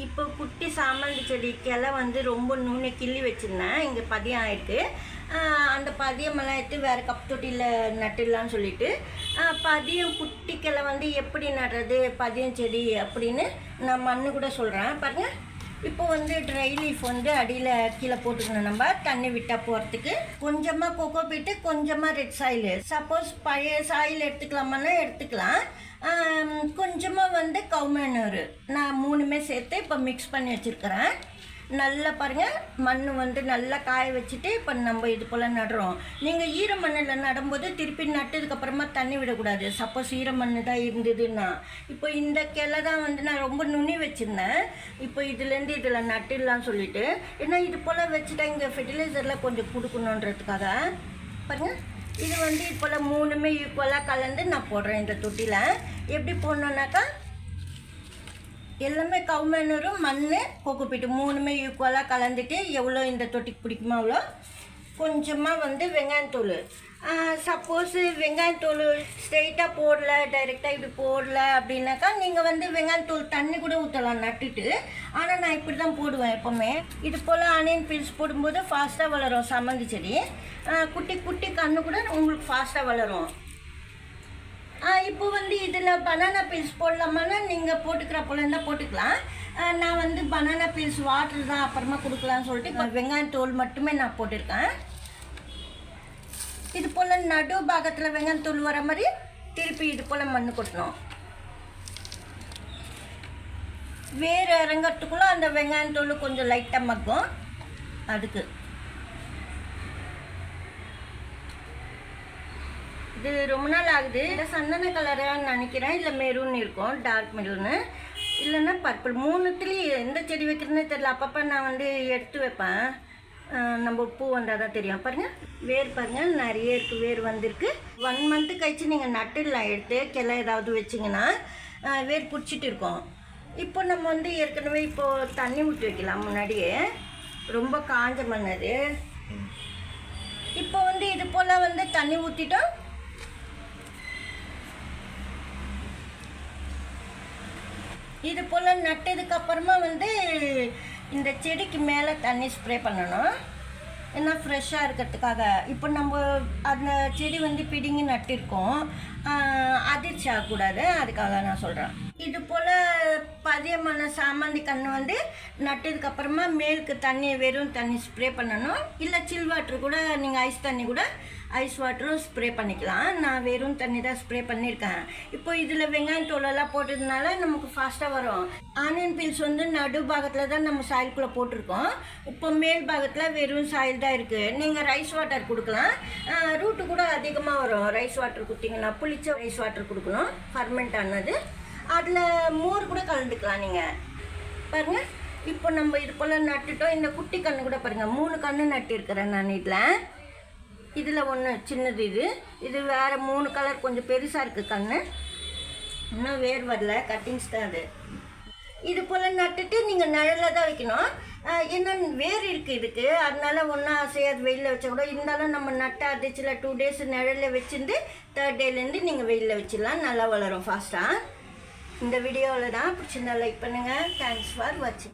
இப்போ குட்டி சாமந்தி செடிக்கெல்லாம் வந்து ரொம்ப நுனி கிள்ளி வச்சுருந்தேன். இங்கே பதியம் ஆயிருக்கு. அந்த பதியமெல்லாம் எடுத்து வேறு கப் தொட்டியில் நட்டுடலான்னு சொல்லிட்டு பதியம் குட்டிக்கெல்லை வந்து எப்படி நடுறது பதியம் செடி அப்படின்னு நான் மண்ணு கூட சொல்கிறேன் பாருங்கள். இப்போ வந்து ட்ரை லீஃப் வந்து அடியில் கீழே போட்டுக்கணும். நம்ம தண்ணி விட்டால் போகிறதுக்கு கொஞ்சமாக கொக்கோ பீட்டு, கொஞ்சமாக ரெட் சாயில். சப்போஸ் பழைய சாயில் எடுத்துக்கலாமான்னா எடுத்துக்கலாம். கொஞ்சமாக வந்து கவுமேனூர் நான் 3மே சேர்த்து இப்போ மிக்ஸ் பண்ணி வச்சுருக்கிறேன். நல்லா பாருங்கள், மண் வந்து நல்லா காய வச்சுட்டு இப்போ நம்ம இது போல் நடுறோம். நீங்கள் ஈர மண்ணில் நடும்போது திருப்பி நட்டதுக்கப்புறமா தண்ணி விடக்கூடாது. சப்போஸ் ஈர மண் தான் இருந்ததுன்னா. இப்போ இந்த கிளை தான் வந்து நான் ரொம்ப நுனி வச்சுருந்தேன். இப்போ இதுலேருந்து இதில் நட்டுடலான்னு சொல்லிட்டு, ஏன்னா இது போல் வச்சுட்டா இங்கே ஃபெர்டிலைசரில் கொஞ்சம் கொடுக்கணுன்றதுக்காக பாருங்கள். இது வந்து இப்போல 3மே ஈக்குவலாக கலந்து நான் போடுறேன் இந்த தொட்டியில். எப்படி போடணுன்னாக்கா எல்லாமே கவுமேனூரும் மண் கொக்குப்பீட்டு 3மே ஈக்குவலாக கலந்துட்டு எவ்வளோ இந்த தொட்டிக்கு பிடிக்குமோ அவ்வளோ. கொஞ்சமாக வந்து வெங்காயத்தூள். சப்போஸ் வெங்காயத்தூள் ஸ்ட்ரெயிட்டாக போடல, டைரெக்டாக இப்படி போடல அப்படின்னாக்கா நீங்கள் வந்து வெங்காயத்தூள் தண்ணி கூட ஊற்றலாம் நட்டுட்டு. ஆனால் நான் இப்படி தான் போடுவேன் எப்போவுமே. இது போல் ஆனியன் பீல்ஸ் போடும்போது ஃபாஸ்ட்டாக வளரும் சாமந்தி செடி. குட்டி குட்டி கன்று கூட உங்களுக்கு ஃபாஸ்ட்டாக வளரும். இப்போ வந்து இதில் பனானா பீல்ஸ் போடலாமான்னா நீங்கள் போட்டுக்கிற போல இருந்தால் போட்டுக்கலாம். நான் வந்து பனானா பீல்ஸ் வாட்டர் தான் அப்புறமா கொடுக்கலான்னு சொல்லிட்டு இப்போ வெங்காயத்தூள் மட்டுமே நான் போட்டிருக்கேன். இது போல் நடு பாகத்தில் வெங்காயத்தூள் வர மாதிரி திருப்பி இது போல் மண் கொட்டணும். வேறு இறங்கிறதுக்குள்ளே அந்த வெங்காயத்தூள் கொஞ்சம் லைட்டாக மக்கும். அதுக்கு இது ரொம்ப நாள் ஆகுது. இல்லை சந்தன கலரான்னு நினைக்கிறேன், இல்லை மெரூன் இருக்கும், டார்க் மெரூனு, இல்லைன்னா பர்பிள். 3த்துலேயும் எந்த செடி வைக்கிறதுனே தெரியல. அப்பப்போ நான் வந்து எடுத்து வைப்பேன். நம்ம பூ வந்தால் தான் தெரியும். பாருங்கள், வேர் பாருங்கள் நிறைய இருக்குது, வேர் வந்திருக்கு. 1 மந்த்து கழிச்சு நீங்கள் நட்டுடலாம். எடுத்து கிளை ஏதாவது வச்சிங்கன்னா வேர் பிடிச்சிட்டு இருக்கோம். இப்போ நம்ம வந்து ஏற்கனவே இப்போது தண்ணி ஊற்றி வைக்கலாம். முன்னாடியே ரொம்ப காஞ்ச மண் அது. இப்போ வந்து இது போல் வந்து தண்ணி ஊற்றிட்டோம். இது போல் நட்டதுக்கப்புறமா வந்து இந்த செடிக்கு மேலே தண்ணி ஸ்ப்ரே பண்ணணும். ஏன்னா ஃப்ரெஷ்ஷாக இருக்கிறதுக்காக. இப்போ நம்ம அந்த செடி வந்து பிடுங்கி நட்டிருக்கோம், அதிர்ச்சி ஆகக்கூடாது, அதுக்காக நான் சொல்கிறேன். இது போல் பதியமான சாமந்தி கன்று வந்து நட்டதுக்கப்புறமா மேலுக்கு தண்ணி வெறும் தண்ணி ஸ்ப்ரே பண்ணணும். இல்லை சில் வாட்ரு கூட நீங்கள் ஐஸ் தண்ணி கூட ஐஸ் வாட்டரும் ஸ்ப்ரே பண்ணிக்கலாம். நான் வெறும் தண்ணி தான் ஸ்ப்ரே பண்ணியிருக்கேன். இப்போ இதில் வெங்காயம் தோலெல்லாம் போட்டதுனால நமக்கு ஃபாஸ்ட்டாக வரும். ஆனியன் பீல்ஸ் வந்து நடு பாகத்தில் தான் நம்ம சாயில்குள்ளே போட்டிருக்கோம். இப்போ மேல் பாகத்தில் வெறும் சாயில் தான் இருக்குது. நீங்கள் ரைஸ் வாட்டர் கொடுக்கலாம். ரூட்டு கூட அதிகமாக வரும். ரைஸ் வாட்டர் கொடுத்தீங்கன்னா புளிச்ச ரைஸ் வாட்டர் கொடுக்கணும், ஃபர்மெண்ட் ஆனது. அதில் மோர் கூட கலந்துக்கலாம் நீங்கள். பாருங்கள், இப்போ நம்ம இது போல் நட்டுட்டோம். இந்த குட்டி கன்று கூட பாருங்கள், 3 கன்று நட்டிருக்கிறேன் நான். இதில் ஒன்று சின்னது, இது வேறு 3 கலர் கொஞ்சம் பெருசாக இருக்குது கன்று. இன்னும் வேர் வரல, கட்டிங்ஸ் தான் அது. இது போல் நட்டுட்டு நீங்கள் நிழலில் தான் வைக்கணும். ஏன்னா வேர் இருக்குது இதுக்கு, அதனால ஒன்றா செய்யாது வெயிலில் வச்சா கூட. இருந்தாலும் நம்ம நட்டை அதிர்ச்சியில் 2 டேஸ் நிழலில் வச்சுருந்து 3rd டேலேருந்து நீங்கள் வெயிலில் வச்சிடலாம். நல்லா வளரும் ஃபாஸ்ட்டாக. இந்த வீடியோவில் தான் பிடிச்சிருந்தா லைக் பண்ணுங்கள். தேங்க்ஸ் ஃபார் வாட்சிங்.